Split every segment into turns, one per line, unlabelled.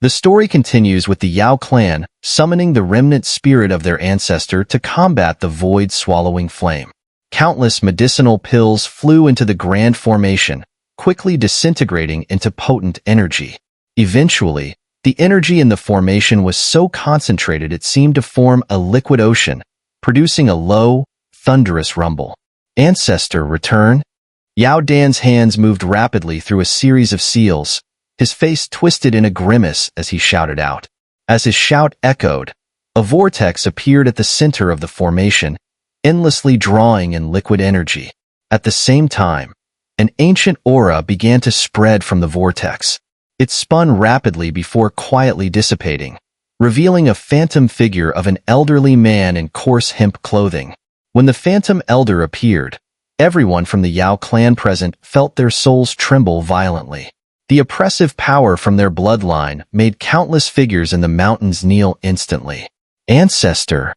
The story continues with the Yao Clan summoning the remnant spirit of their ancestor to combat the void-swallowing flame. Countless medicinal pills flew into the grand formation, quickly disintegrating into potent energy. Eventually, the energy in the formation was so concentrated it seemed to form a liquid ocean, producing a low, thunderous rumble. Ancestor, return? Yao Dan's hands moved rapidly through a series of seals, his face twisted in a grimace as he shouted out. As his shout echoed, a vortex appeared at the center of the formation, endlessly drawing in liquid energy. At the same time, an ancient aura began to spread from the vortex. It spun rapidly before quietly dissipating, revealing a phantom figure of an elderly man in coarse hemp clothing. When the phantom elder appeared, everyone from the Yao clan present felt their souls tremble violently. The oppressive power from their bloodline made countless figures in the mountains kneel instantly. Ancestor.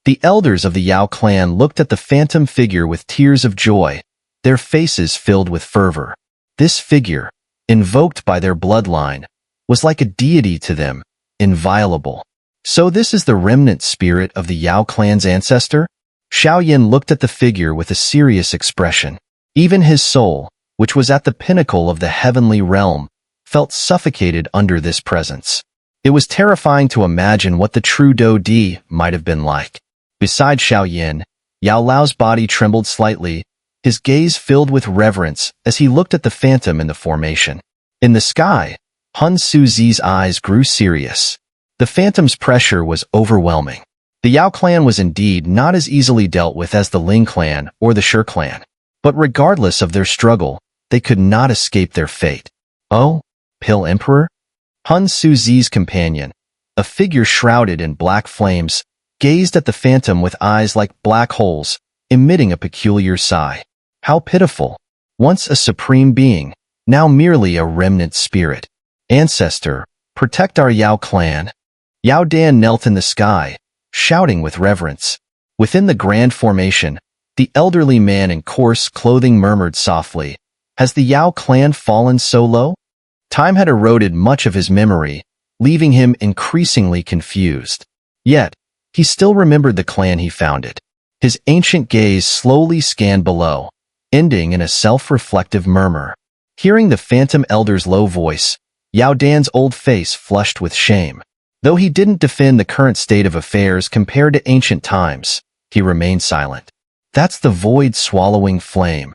The elders of the Yao clan looked at the phantom figure with tears of joy, their faces filled with fervor. This figure, invoked by their bloodline, was like a deity to them, inviolable. So this is the remnant spirit of the Yao clan's ancestor? Xiaoyan looked at the figure with a serious expression. Even his soul, which was at the pinnacle of the heavenly realm, felt suffocated under this presence. It was terrifying to imagine what the true Do Di might have been like. Beside Xiaoyan, Yao Lao's body trembled slightly, his gaze filled with reverence as he looked at the phantom in the formation. In the sky, Han Suzi's eyes grew serious. The phantom's pressure was overwhelming. The Yao clan was indeed not as easily dealt with as the Ling clan or the Shi clan, but regardless of their struggle, they could not escape their fate. Oh, Pill Emperor? Han Suzi's companion, a figure shrouded in black flames, gazed at the phantom with eyes like black holes, emitting a peculiar sigh. How pitiful. Once a supreme being, now merely a remnant spirit. Ancestor, protect our Yao clan. Yao Dan knelt in the sky, shouting with reverence. Within the grand formation, the elderly man in coarse clothing murmured softly, "Has the Yao clan fallen so low?" Time had eroded much of his memory, leaving him increasingly confused. Yet, he still remembered the clan he founded. His ancient gaze slowly scanned below, ending in a self-reflective murmur. Hearing the phantom elder's low voice, Yao Dan's old face flushed with shame. Though he didn't defend the current state of affairs compared to ancient times, he remained silent. That's the void-swallowing flame.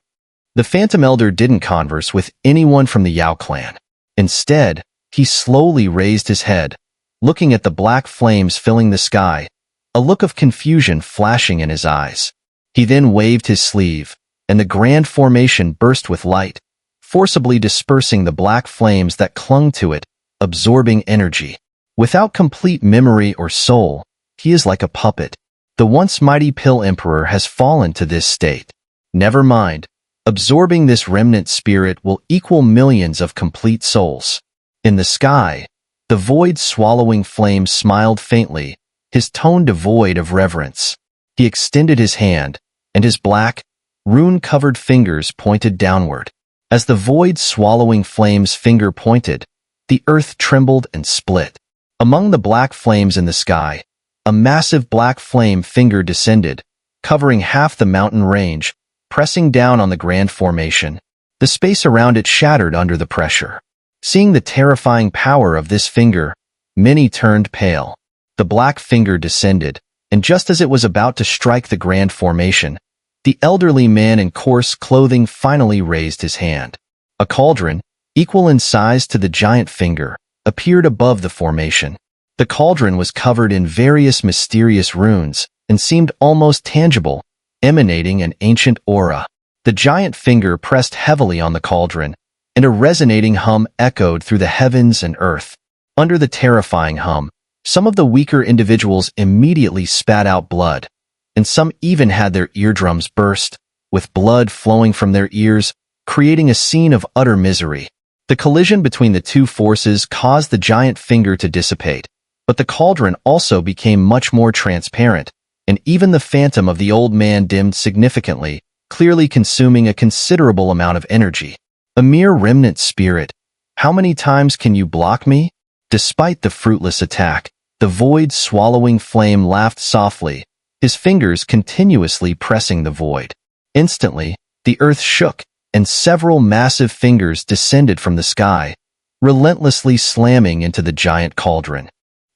The phantom elder didn't converse with anyone from the Yao clan. Instead, he slowly raised his head, looking at the black flames filling the sky, a look of confusion flashing in his eyes. He then waved his sleeve, and the grand formation burst with light, forcibly dispersing the black flames that clung to it, absorbing energy. Without complete memory or soul, he is like a puppet. The once mighty Pill Emperor has fallen to this state. Never mind. Absorbing this remnant spirit will equal millions of complete souls. In the sky, the void-swallowing flame smiled faintly, his tone devoid of reverence. He extended his hand, and his black, rune-covered fingers pointed downward. As the void-swallowing flame's finger pointed, the earth trembled and split. Among the black flames in the sky, a massive black flame finger descended, covering half the mountain range, pressing down on the grand formation. The space around it shattered under the pressure. Seeing the terrifying power of this finger, many turned pale. The black finger descended, and just as it was about to strike the grand formation, the elderly man in coarse clothing finally raised his hand. A cauldron, equal in size to the giant finger, appeared above the formation. The cauldron was covered in various mysterious runes and seemed almost tangible, emanating an ancient aura. The giant finger pressed heavily on the cauldron, and a resonating hum echoed through the heavens and earth. Under the terrifying hum, some of the weaker individuals immediately spat out blood, and some even had their eardrums burst, with blood flowing from their ears, creating a scene of utter misery. The collision between the two forces caused the giant finger to dissipate, but the cauldron also became much more transparent, and even the phantom of the old man dimmed significantly, clearly consuming a considerable amount of energy. A mere remnant spirit. How many times can you block me? Despite the fruitless attack, the void-swallowing flame laughed softly, his fingers continuously pressing the void. Instantly, the earth shook, and several massive fingers descended from the sky, relentlessly slamming into the giant cauldron.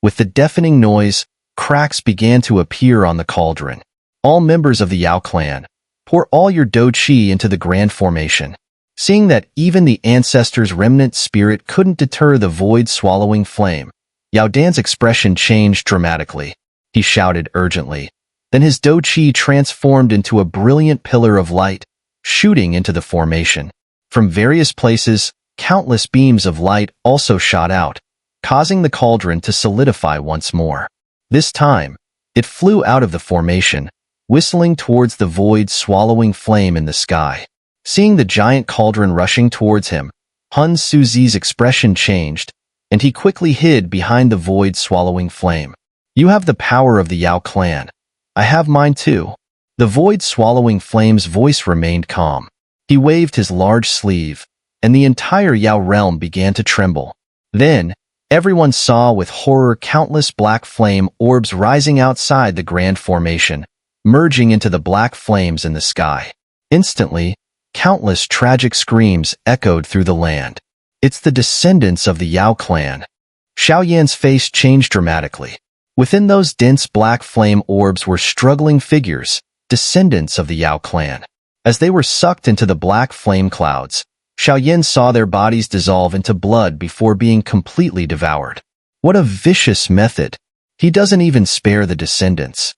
With the deafening noise, cracks began to appear on the cauldron. All members of the Yao clan, pour all your do qi into the grand formation. Seeing that even the ancestor's remnant spirit couldn't deter the void-swallowing flame, Yao Dan's expression changed dramatically. He shouted urgently. Then his do qi transformed into a brilliant pillar of light, shooting into the formation. From various places, countless beams of light also shot out, causing the cauldron to solidify once more. This time, it flew out of the formation, whistling towards the void-swallowing flame in the sky. Seeing the giant cauldron rushing towards him, Hun Suzi's expression changed, and he quickly hid behind the void-swallowing flame. You have the power of the Yao clan. I have mine too. The void-swallowing flame's voice remained calm. He waved his large sleeve, and the entire Yao realm began to tremble. Then, everyone saw with horror countless black flame orbs rising outside the grand formation, merging into the black flames in the sky. Instantly, countless tragic screams echoed through the land. It's the descendants of the Yao clan. Xiaoyan's face changed dramatically. Within those dense black flame orbs were struggling figures, descendants of the Yao clan. As they were sucked into the black flame clouds, Xiaoyan saw their bodies dissolve into blood before being completely devoured. What a vicious method! He doesn't even spare the descendants.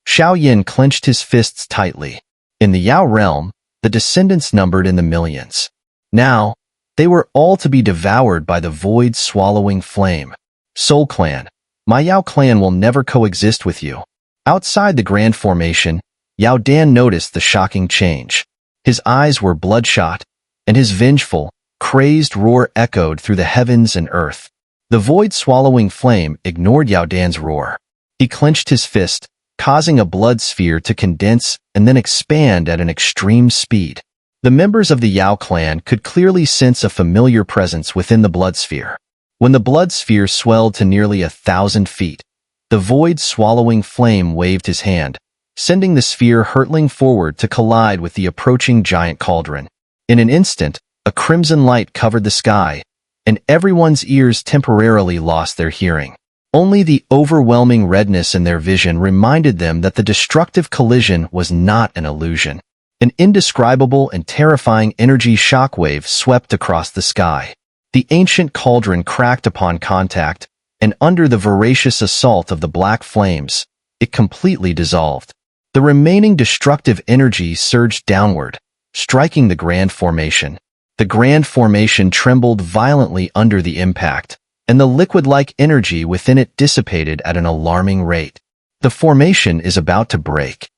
Xiaoyan clenched his fists tightly. In the Yao realm, the descendants numbered in the millions. Now, they were all to be devoured by the void-swallowing flame. Soul Clan, my Yao clan will never coexist with you. Outside the grand formation, Yao Dan noticed the shocking change. His eyes were bloodshot, and his vengeful, crazed roar echoed through the heavens and earth. The void-swallowing flame ignored Yao Dan's roar. He clenched his fist, causing a blood sphere to condense and then expand at an extreme speed. The members of the Yao clan could clearly sense a familiar presence within the blood sphere. When the blood sphere swelled to nearly 1,000 feet, the void-swallowing flame waved his hand, sending the sphere hurtling forward to collide with the approaching giant cauldron. In an instant, a crimson light covered the sky, and everyone's ears temporarily lost their hearing. Only the overwhelming redness in their vision reminded them that the destructive collision was not an illusion. An indescribable and terrifying energy shockwave swept across the sky. The ancient cauldron cracked upon contact, and under the voracious assault of the black flames, it completely dissolved. The remaining destructive energy surged downward, striking the grand formation. The grand formation trembled violently under the impact, and the liquid-like energy within it dissipated at an alarming rate. The formation is about to break.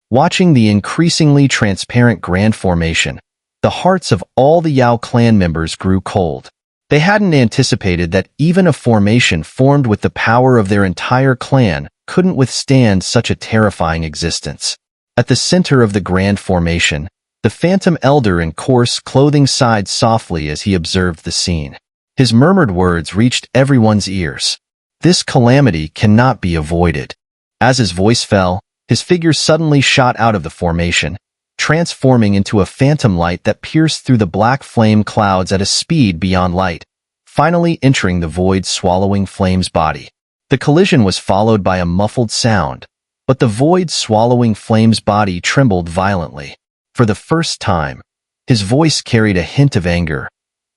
Watching the increasingly transparent grand formation, the hearts of all the Yao clan members grew cold. They hadn't anticipated that even a formation formed with the power of their entire clan couldn't withstand such a terrifying existence. At the center of the grand formation, the phantom elder in coarse clothing sighed softly as he observed the scene. His murmured words reached everyone's ears. This calamity cannot be avoided. As his voice fell, his figure suddenly shot out of the formation, transforming into a phantom light that pierced through the black flame clouds at a speed beyond light, finally entering the void-swallowing flame's body. The collision was followed by a muffled sound, but the void-swallowing flame's body trembled violently. For the first time, his voice carried a hint of anger.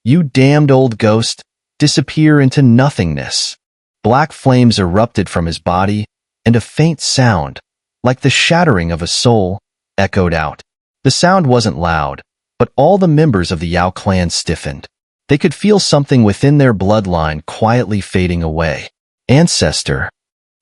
You damned old ghost, disappear into nothingness. Black flames erupted from his body, and a faint sound, like the shattering of a soul, echoed out. The sound wasn't loud, but all the members of the Yao clan stiffened. They could feel something within their bloodline quietly fading away. Ancestor.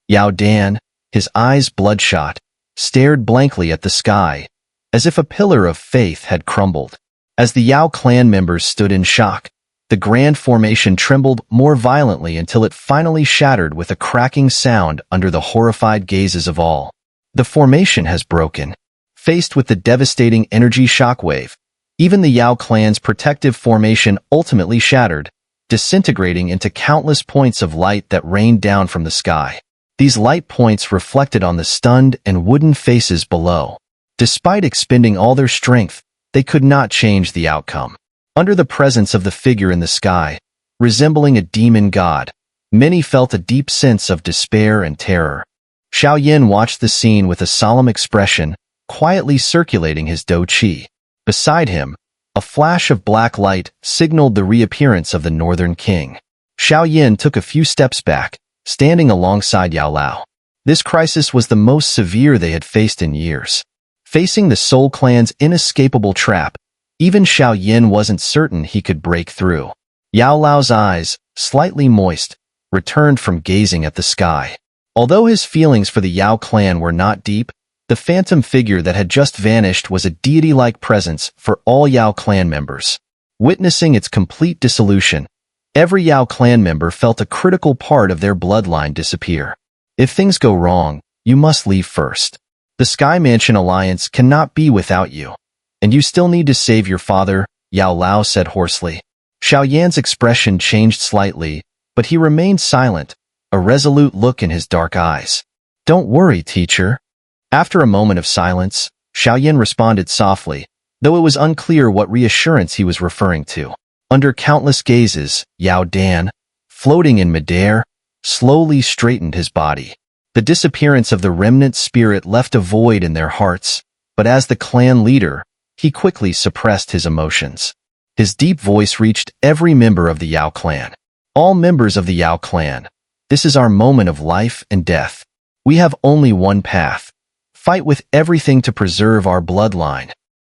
Yao Dan, his eyes bloodshot, stared blankly at the sky, as if a pillar of faith had crumbled. As the Yao clan members stood in shock, the grand formation trembled more violently until it finally shattered with a cracking sound under the horrified gazes of all. The formation has broken. Faced with the devastating energy shockwave, even the Yao clan's protective formation ultimately shattered, disintegrating into countless points of light that rained down from the sky. These light points reflected on the stunned and wooden faces below. Despite expending all their strength, they could not change the outcome. Under the presence of the figure in the sky, resembling a demon god, many felt a deep sense of despair and terror. Xiaoyan watched the scene with a solemn expression, quietly circulating his dou qi. Beside him, a flash of black light signaled the reappearance of the Northern King. Xiaoyan took a few steps back, standing alongside Yao Lao. This crisis was the most severe they had faced in years. Facing the Soul Clan's inescapable trap, even Xiaoyan wasn't certain he could break through. Yao Lao's eyes, slightly moist, returned from gazing at the sky. Although his feelings for the Yao clan were not deep, the phantom figure that had just vanished was a deity-like presence for all Yao clan members. Witnessing its complete dissolution, every Yao clan member felt a critical part of their bloodline disappear. If things go wrong, you must leave first. The Sky Mansion Alliance cannot be without you. And you still need to save your father, Yao Lao said hoarsely. Xiaoyan's expression changed slightly, but he remained silent, a resolute look in his dark eyes. Don't worry, teacher. After a moment of silence, Xiaoyan responded softly, though it was unclear what reassurance he was referring to. Under countless gazes, Yao Dan, floating in midair, slowly straightened his body. The disappearance of the remnant spirit left a void in their hearts, but as the clan leader, he quickly suppressed his emotions. His deep voice reached every member of the Yao clan. All members of the Yao clan, this is our moment of life and death. We have only one path. Fight with everything to preserve our bloodline.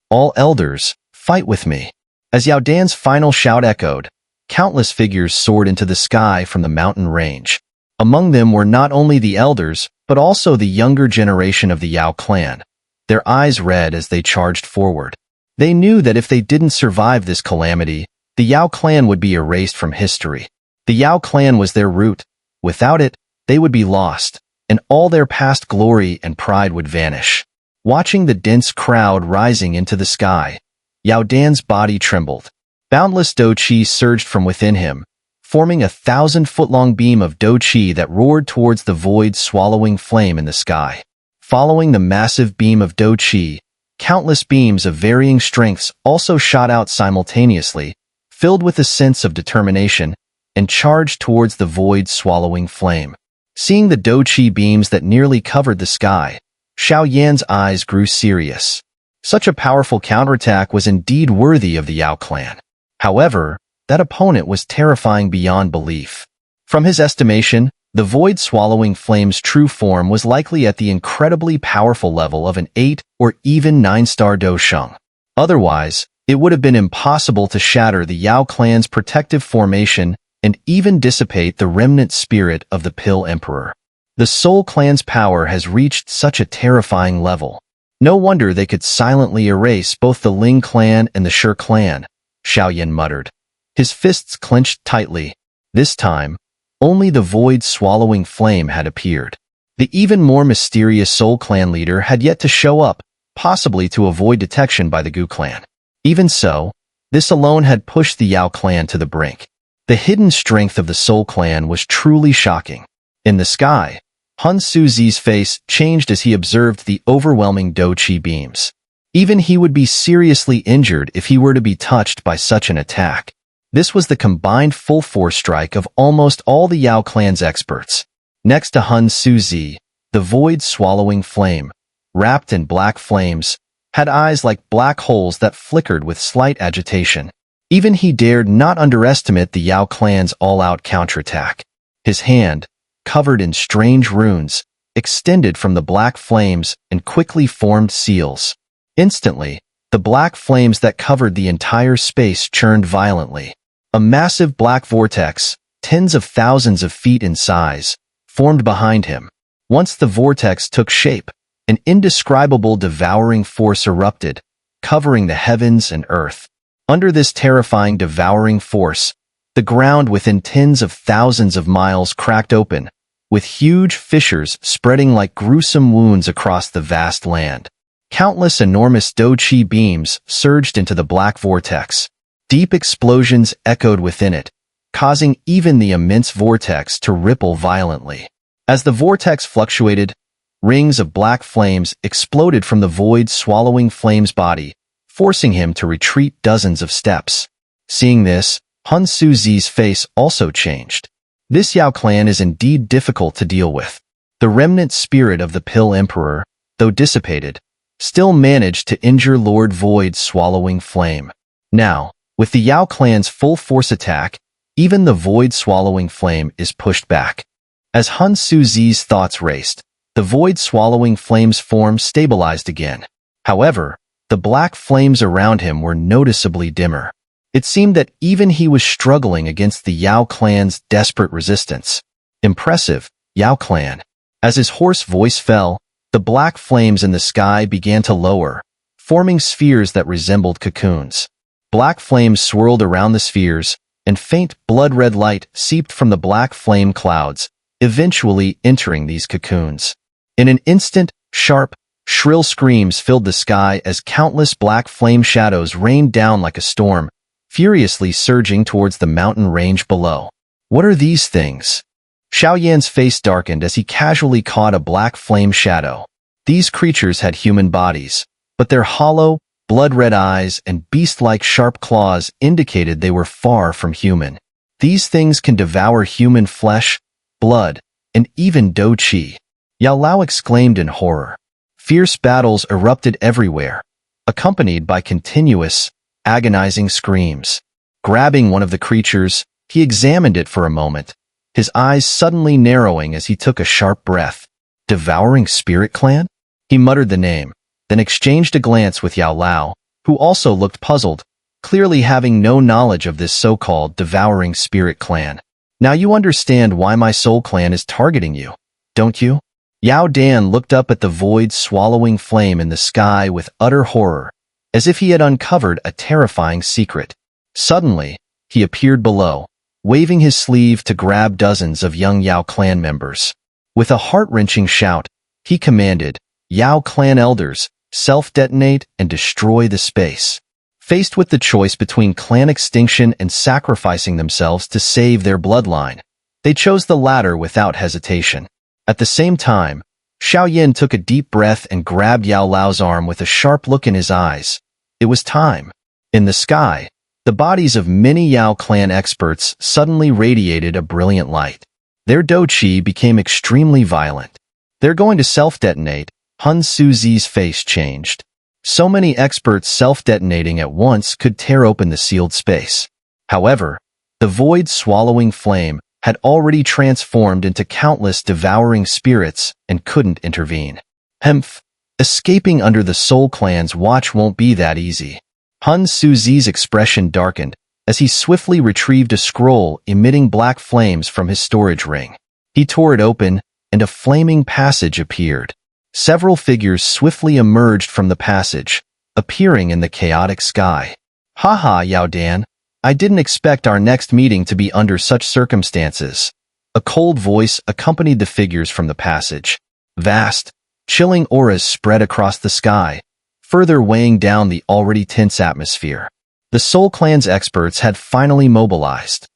All elders, fight with me. As Yao Dan's final shout echoed, countless figures soared into the sky from the mountain range. Among them were not only the elders, but also the younger generation of the Yao clan. Their eyes red as they charged forward. They knew that if they didn't survive this calamity, the Yao clan would be erased from history. The Yao clan was their root. Without it, they would be lost, and all their past glory and pride would vanish. Watching the dense crowd rising into the sky, Yao Dan's body trembled. Boundless dou qi surged from within him, forming a 1,000-foot-long beam of dou qi that roared towards the void-swallowing flame in the sky. Following the massive beam of dou qi, countless beams of varying strengths also shot out simultaneously, filled with a sense of determination, and charged towards the void-swallowing flame. Seeing the dou qi beams that nearly covered the sky, Xiaoyan's eyes grew serious. Such a powerful counterattack was indeed worthy of the Yao clan. However, that opponent was terrifying beyond belief. From his estimation, the void-swallowing flame's true form was likely at the incredibly powerful level of an 8 or even 9-star dosheng. Otherwise, it would have been impossible to shatter the Yao clan's protective formation and even dissipate the remnant spirit of the Pill Emperor. The Soul Clan's power has reached such a terrifying level. No wonder they could silently erase both the Ling clan and the Shi clan, Xiaoyan muttered. His fists clenched tightly. This time, only the void-swallowing flame had appeared. The even more mysterious Soul Clan leader had yet to show up, possibly to avoid detection by the Gu clan. Even so, this alone had pushed the Yao clan to the brink. The hidden strength of the Soul Clan was truly shocking. In the sky, Han Suzi's face changed as he observed the overwhelming dou qi beams. Even he would be seriously injured if he were to be touched by such an attack. This was the combined full-force strike of almost all the Yao clan's experts. Next to Han Suzi, the void-swallowing flame, wrapped in black flames, had eyes like black holes that flickered with slight agitation. Even he dared not underestimate the Yao clan's all-out counterattack. His hand, covered in strange runes, extended from the black flames and quickly formed seals. Instantly, the black flames that covered the entire space churned violently. A massive black vortex, tens of thousands of feet in size, formed behind him. Once the vortex took shape, an indescribable devouring force erupted, covering the heavens and earth. Under this terrifying devouring force, the ground within tens of thousands of miles cracked open, with huge fissures spreading like gruesome wounds across the vast land. Countless enormous dou qi beams surged into the black vortex. Deep explosions echoed within it, causing even the immense vortex to ripple violently. As the vortex fluctuated, rings of black flames exploded from the void swallowing flame's body, forcing him to retreat dozens of steps. Seeing this, Hun Suzi's face also changed. This Yao Clan is indeed difficult to deal with. The remnant spirit of the Pill Emperor, though dissipated, still managed to injure Lord Void swallowing flame. Now, with the Yao Clan's full force attack, even the Void swallowing flame is pushed back. As Hun Suzi's thoughts raced, the Void swallowing flame's form stabilized again. However, the black flames around him were noticeably dimmer. It seemed that even he was struggling against the Yao Clan's desperate resistance. Impressive, Yao Clan. As his hoarse voice fell, the black flames in the sky began to lower, forming spheres that resembled cocoons. Black flames swirled around the spheres, and faint blood-red light seeped from the black flame clouds, eventually entering these cocoons. In an instant, sharp, shrill screams filled the sky as countless black flame shadows rained down like a storm, furiously surging towards the mountain range below. What are these things? Xiao Yan's face darkened as he casually caught a black flame shadow. These creatures had human bodies, but their hollow, blood-red eyes and beast-like sharp claws indicated they were far from human. These things can devour human flesh, blood, and even do qi. Yao Lao exclaimed in horror. Fierce battles erupted everywhere, accompanied by continuous, agonizing screams. Grabbing one of the creatures, he examined it for a moment, his eyes suddenly narrowing as he took a sharp breath. Devouring Spirit Clan? He muttered the name, then exchanged a glance with Yao Lao, who also looked puzzled, clearly having no knowledge of this so-called Devouring Spirit Clan. Now you understand why my soul clan is targeting you, don't you? Yao Dan looked up at the void swallowing flame in the sky with utter horror, as if he had uncovered a terrifying secret. Suddenly, he appeared below, waving his sleeve to grab dozens of young Yao Clan members. With a heart-wrenching shout, he commanded, Yao Clan elders, self-detonate and destroy the space. Faced with the choice between clan extinction and sacrificing themselves to save their bloodline, they chose the latter without hesitation. At the same time, Xiao Yan took a deep breath and grabbed Yao Lao's arm with a sharp look in his eyes. It was time. In the sky, the bodies of many Yao Clan experts suddenly radiated a brilliant light. Their do qi became extremely violent. They're going to self-detonate. Hun Suzi's face changed. So many experts self-detonating at once could tear open the sealed space. However, the void swallowing flame had already transformed into countless devouring spirits and couldn't intervene. Hemph, escaping under the Soul Clan's watch won't be that easy. Hun Suzi's expression darkened as he swiftly retrieved a scroll emitting black flames from his storage ring. He tore it open, and a flaming passage appeared. Several figures swiftly emerged from the passage, appearing in the chaotic sky. Haha, Yao Dan, I didn't expect our next meeting to be under such circumstances. A cold voice accompanied the figures from the passage. Vast, chilling auras spread across the sky, further weighing down the already tense atmosphere. The Soul Clan's experts had finally mobilized.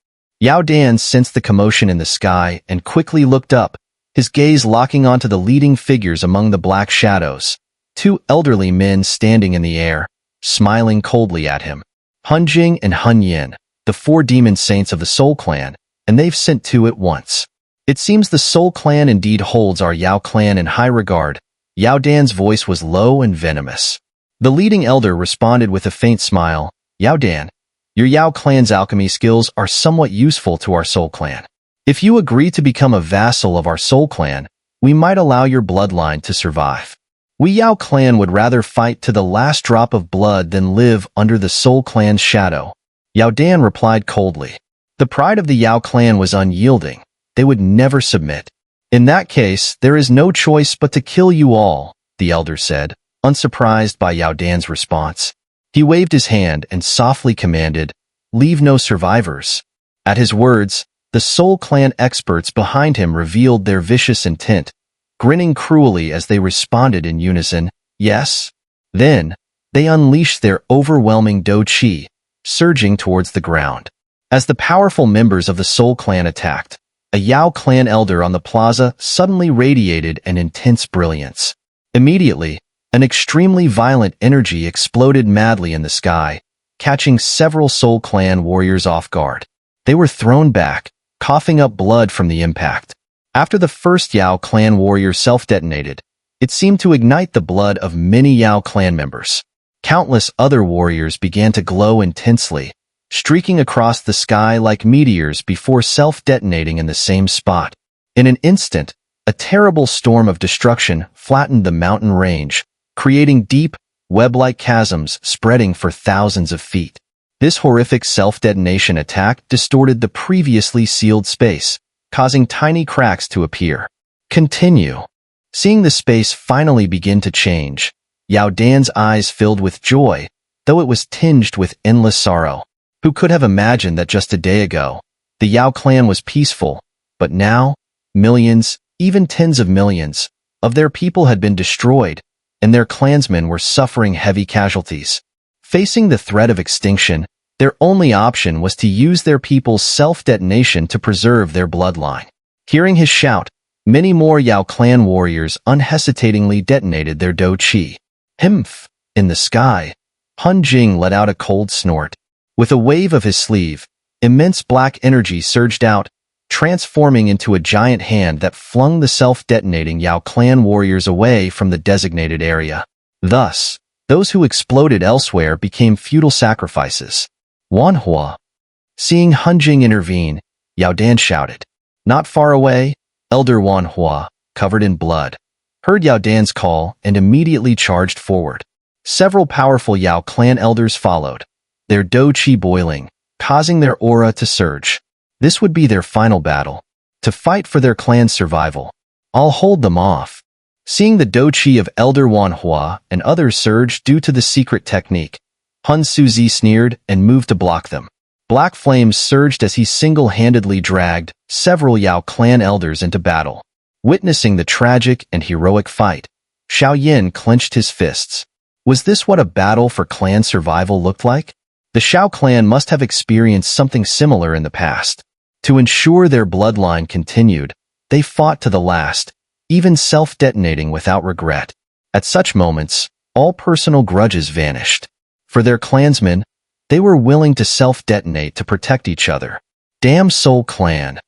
Yao Dan sensed the commotion in the sky and quickly looked up, his gaze locking onto the leading figures among the black shadows, two elderly men standing in the air, smiling coldly at him. Hun Jing and Hun Yin, the four demon saints of the Soul Clan, and they've sent two at once. It seems the Soul Clan indeed holds our Yao Clan in high regard. Yao Dan's voice was low and venomous. The leading elder responded with a faint smile. Yao Dan, your Yao Clan's alchemy skills are somewhat useful to our Soul Clan. If you agree to become a vassal of our Soul Clan, we might allow your bloodline to survive. We Yao Clan would rather fight to the last drop of blood than live under the Soul Clan's shadow. Yao Dan replied coldly. The pride of the Yao Clan was unyielding. They would never submit. In that case, there is no choice but to kill you all, the elder said, unsurprised by Yao Dan's response. He waved his hand and softly commanded, leave no survivors. At his words, the Soul Clan experts behind him revealed their vicious intent, grinning cruelly as they responded in unison, yes. Then, they unleashed their overwhelming do qi, surging towards the ground. As the powerful members of the Soul Clan attacked, a Yao Clan elder on the plaza suddenly radiated an intense brilliance. Immediately, an extremely violent energy exploded madly in the sky, catching several Soul Clan warriors off guard. They were thrown back, coughing up blood from the impact. After the first Yao Clan warrior self-detonated, it seemed to ignite the blood of many Yao Clan members. Countless other warriors began to glow intensely, streaking across the sky like meteors before self-detonating in the same spot. In an instant, a terrible storm of destruction flattened the mountain range, creating deep, web-like chasms spreading for thousands of feet. This horrific self-detonation attack distorted the previously sealed space, causing tiny cracks to appear. Continue. Seeing the space finally begin to change, Yao Dan's eyes filled with joy, though it was tinged with endless sorrow. Who could have imagined that just a day ago, the Yao Clan was peaceful, but now, millions, even tens of millions, of their people had been destroyed, and their clansmen were suffering heavy casualties. Facing the threat of extinction, their only option was to use their people's self-detonation to preserve their bloodline. Hearing his shout, many more Yao Clan warriors unhesitatingly detonated their Do Chi. Himph! In the sky, Hun Jing let out a cold snort. With a wave of his sleeve, immense black energy surged out, transforming into a giant hand that flung the self-detonating Yao Clan warriors away from the designated area. Thus, those who exploded elsewhere became futile sacrifices. Wanhua. Seeing Hun Jing intervene, Yao Dan shouted. Not far away, Elder Wanhua, covered in blood, heard Yao Dan's call and immediately charged forward. Several powerful Yao Clan elders followed, their Do Chi boiling, causing their aura to surge. This would be their final battle, to fight for their clan's survival. I'll hold them off. Seeing the Do Chi of Elder Wanhua and others surge due to the secret technique, Hun Suzi sneered and moved to block them. Black flames surged as he single-handedly dragged several Yao Clan elders into battle. Witnessing the tragic and heroic fight, Xiao Yin clenched his fists. Was this what a battle for clan survival looked like? The Xiao clan must have experienced something similar in the past. To ensure their bloodline continued, they fought to the last, even self-detonating without regret. At such moments, all personal grudges vanished. For their clansmen, they were willing to self-detonate to protect each other. Damn Soul Clan.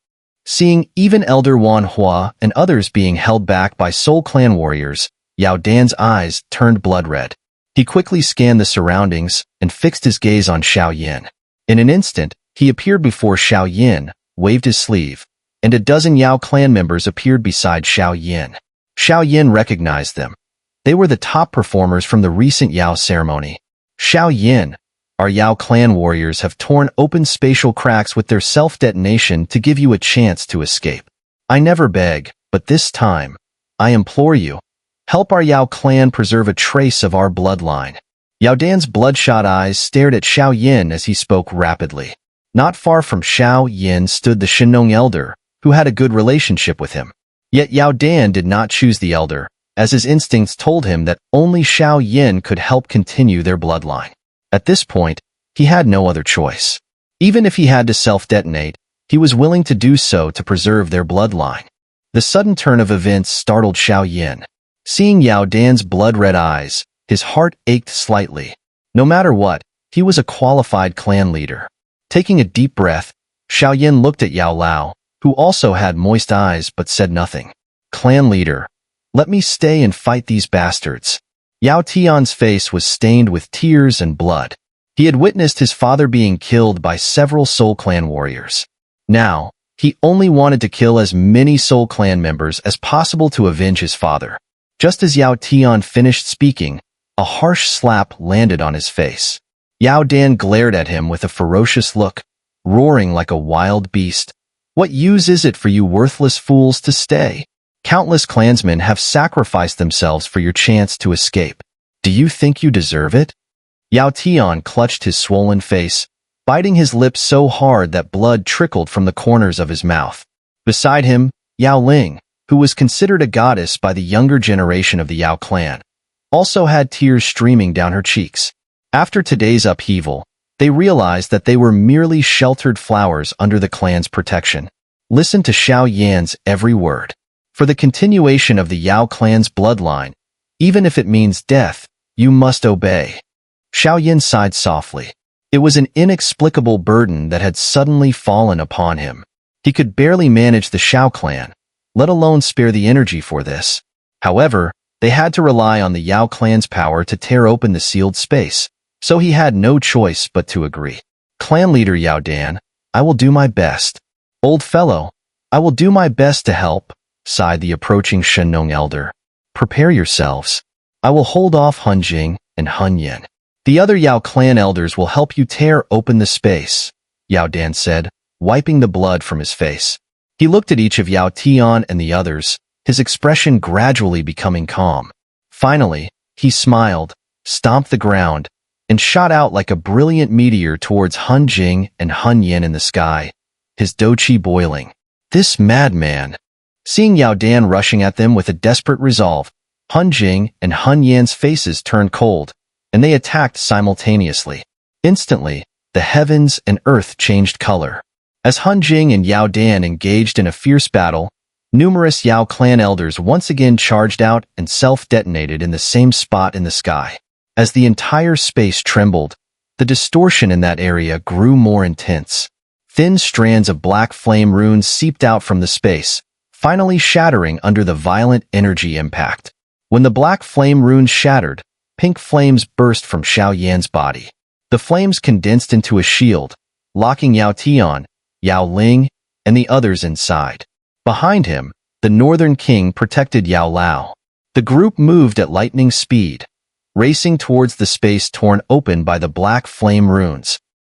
Seeing even Elder Wanhua and others being held back by Soul Clan warriors, Yao Dan's eyes turned blood-red. He quickly scanned the surroundings and fixed his gaze on Xiao Yin. In an instant, he appeared before Xiao Yin, waved his sleeve, and a dozen Yao Clan members appeared beside Xiao Yin. Xiao Yin recognized them. They were the top performers from the recent Yao ceremony. Xiao Yin, our Yao Clan warriors have torn open spatial cracks with their self-detonation to give you a chance to escape. I never beg, but this time, I implore you, help our Yao Clan preserve a trace of our bloodline. Yao Dan's bloodshot eyes stared at Xiao Yin as he spoke rapidly. Not far from Xiao Yin stood the Shinong elder, who had a good relationship with him. Yet Yao Dan did not choose the elder, as his instincts told him that only Xiao Yin could help continue their bloodline. At this point, he had no other choice. Even if he had to self-detonate, he was willing to do so to preserve their bloodline. The sudden turn of events startled Xiao Yin. Seeing Yao Dan's blood-red eyes, his heart ached slightly. No matter what, he was a qualified clan leader. Taking a deep breath, Xiao Yin looked at Yao Lao, who also had moist eyes but said nothing. Clan leader, let me stay and fight these bastards. Yao Tian's face was stained with tears and blood. He had witnessed his father being killed by several Soul Clan warriors. Now, he only wanted to kill as many Soul Clan members as possible to avenge his father. Just as Yao Tian finished speaking, a harsh slap landed on his face. Yao Dan glared at him with a ferocious look, roaring like a wild beast. What use is it for you worthless fools to stay? Countless clansmen have sacrificed themselves for your chance to escape. Do you think you deserve it? Yao Tian clutched his swollen face, biting his lips so hard that blood trickled from the corners of his mouth. Beside him, Yao Ling, who was considered a goddess by the younger generation of the Yao clan, also had tears streaming down her cheeks. After today's upheaval, They realized that they were merely sheltered flowers under the clan's protection. Listen to Xiao Yan's every word. For the continuation of the Yao clan's bloodline, even if it means death, you must obey. Xiao Yan sighed softly. It was an inexplicable burden that had suddenly fallen upon him. He could barely manage the Xiao clan, let alone spare the energy for this. However, they had to rely on the Yao clan's power to tear open the sealed space, so he had no choice but to agree. Clan leader Yao Dan, I will do my best. Old fellow, I will do my best to help, sighed the approaching Shenong elder. Prepare yourselves. I will hold off Hun Jing and Hun Yin. The other Yao clan elders will help you tear open the space, Yao Dan said, wiping the blood from his face. He looked at each of Yao Tian and the others, his expression gradually becoming calm. Finally, he smiled, stomped the ground, and shot out like a brilliant meteor towards Hun Jing and Hun Yin in the sky, his doqi boiling. This madman! Seeing Yao Dan rushing at them with a desperate resolve, Hun Jing and Hun Yan's faces turned cold, and they attacked simultaneously. Instantly, the heavens and earth changed color. As Hun Jing and Yao Dan engaged in a fierce battle, numerous Yao clan elders once again charged out and self-detonated in the same spot in the sky. As the entire space trembled, the distortion in that area grew more intense. Thin strands of black flame runes seeped out from the space, finally shattering under the violent energy impact. When the black flame runes shattered, pink flames burst from Xiao Yan's body. The flames condensed into a shield, locking Yao Tian, Yao Ling, and the others inside. Behind him, the Northern King protected Yao Lao. The group moved at lightning speed, racing towards the space torn open by the black flame runes.